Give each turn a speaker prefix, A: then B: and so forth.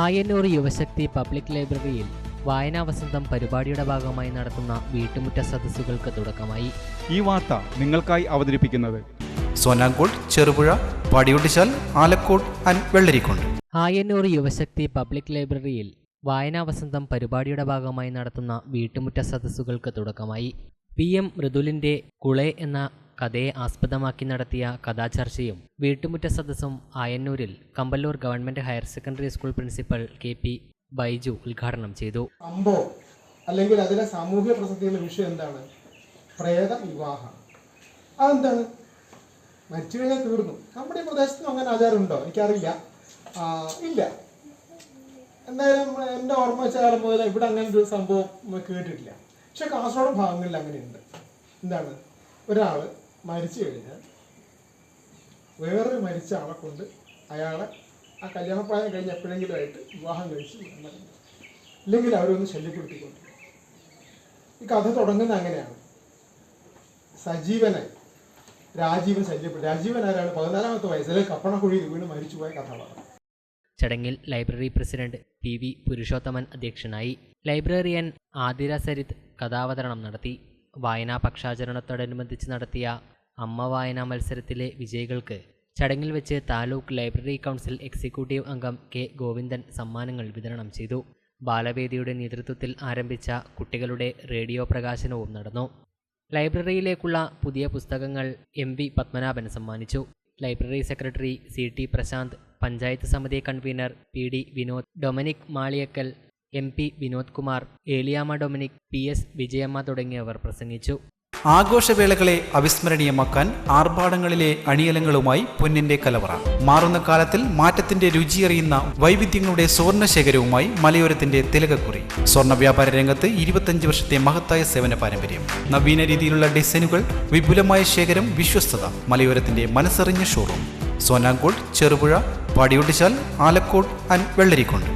A: ആയന്നൂർ യുവശക്തി public ലൈബ്രറിയിൽ വായനാ വസന്തം പരിപാടിയുടെ ഭാഗമായി നടത്തുന്ന വീട്ടുമുറ്റ സദസ്സുകൾക്ക് തുടക്കമായി.
B: ഈ വാർത്ത നിങ്ങൾക്കായി അവതരിപ്പിക്കുന്നത്
C: സോനാങ്കോട്, Cherupuzha, Padiyottuchal, Alakode and Vellarikundu.
A: Ayannur Yuvashakthi public ലൈബ്രറിയിൽ വായനാ വസന്തം പരിപാടിയുടെ ഭാഗമായി നടത്തുന്ന വീട്ടുമുറ്റ സദസ്സുകൾക്ക് തുടക്കമായി. PM മൃദുലിന്റെ കുളെ എന്ന കഥയെ ആസ്പദമാക്കി നടത്തിയ കഥാചർച്ചയും വീട്ടുമുറ്റ സദസ്സും ആയന്നൂരിൽ Kamballur government higher secondary school principal KP Baiju ഉദ്ഘാടനം ചെയ്തു.
D: സംഭവം അല്ലെങ്കിൽ അതിലെ സാമൂഹ്യ പ്രസക്തിയുള്ള വിഷയം എന്താണ്? പ്രേത വിവാഹം. അതെന്താണ്? മരിച്ചു കഴിഞ്ഞാൽ തീർന്നു. നമ്മുടെ പ്രദേശത്തും അങ്ങനെ ആചാരമുണ്ടോ? എനിക്കറിയില്ല. ഇല്ല. എന്തായാലും എൻ്റെ ഓർമ്മ വെച്ച കാലം മുതൽ ഇവിടെ അങ്ങനെ ഒരു സംഭവം കേട്ടിട്ടില്ല. പക്ഷെ കാസർഗോഡ് ഭാഗങ്ങളിൽ അങ്ങനെയുണ്ട്. എന്താണ്? ഒരാൾ മരിച്ചു കഴിഞ്ഞാൽ വേറൊരു മരിച്ച ആളെ കൊണ്ട് അയാളെ ആ കല്യാണപ്രായം കഴിഞ്ഞ് എപ്പോഴെങ്കിലും ആയിട്ട് വിവാഹം കഴിച്ച് ഇല്ലെങ്കിൽ അവരൊന്ന് ശല്യപ്പെടുത്തിക്കൊണ്ട്. ഈ കഥ തുടങ്ങുന്നത് അങ്ങനെയാണ്. സജീവനെ രാജീവൻ ശല്യപ്പെട്ടു. രാജീവൻ ആരാണ്? 14ാമത്തെ വയസ്സിൽ കപ്പണക്കുഴിയിൽ വീണ് മരിച്ചുപോയ കഥാപാത്രം.
A: ചടങ്ങിൽ ലൈബ്രറി പ്രസിഡന്റ് PV പുരുഷോത്തമൻ അധ്യക്ഷനായി. ലൈബ്രറിയൻ ആതിര സരിത് കഥാവതരണം നടത്തി. വായനാ പക്ഷാചരണത്തോടനുബന്ധിച്ച് നടത്തിയ അമ്മ വായനാ മത്സരത്തിലെ വിജയികൾക്ക് ചടങ്ങിൽ വെച്ച് താലൂക്ക് ലൈബ്രറി കൗൺസിൽ എക്സിക്യൂട്ടീവ് അംഗം K ഗോവിന്ദൻ സമ്മാനങ്ങൾ വിതരണം ചെയ്തു. ബാലവേദിയുടെ നേതൃത്വത്തിൽ ആരംഭിച്ച കുട്ടികളുടെ റേഡിയോ പ്രകാശനവും നടന്നു. ലൈബ്രറിയിലേക്കുള്ള പുതിയ പുസ്തകങ്ങൾ MV പത്മനാഭൻ സമ്മാനിച്ചു. Library secretary CT Prashanth, panchayat സമിതി convener PD Vinod, Dominic Maliyakkal, MP Vinod Kumar, Eliyamma Dominic, PS Vijayamma തുടങ്ങിയവർ പ്രസംഗിച്ചു.
C: ആഘോഷവേളകളെ അവിസ്മരണീയമാക്കാൻ ആർഭാടങ്ങളിലെ അണിയലങ്ങളുമായി പൊന്നിന്റെ കലവറ. മാറുന്ന കാലത്തിൽ മാറ്റത്തിന്റെ രുചിയറിയുന്ന വൈവിധ്യങ്ങളുടെ സ്വർണ്ണശേഖരവുമായി മലയോരത്തിന്റെ തിലകക്കുറി. സ്വർണ്ണ വ്യാപാര രംഗത്ത് 25 വർഷത്തെ മഹത്തായ സേവന പാരമ്പര്യം. നവീന രീതിയിലുള്ള ഡിസൈനുകൾ, വിപുലമായ ശേഖരം, വിശ്വസ്തത. മലയോരത്തിന്റെ മനസ്സറിഞ്ഞ ഷോറൂം. സോനാങ്കോട്, ചെറുപുഴ, പാടിയൊട്ടിച്ചാൽ, ആലക്കോട് ആൻഡ് വെള്ളരിക്കുണ്ട്.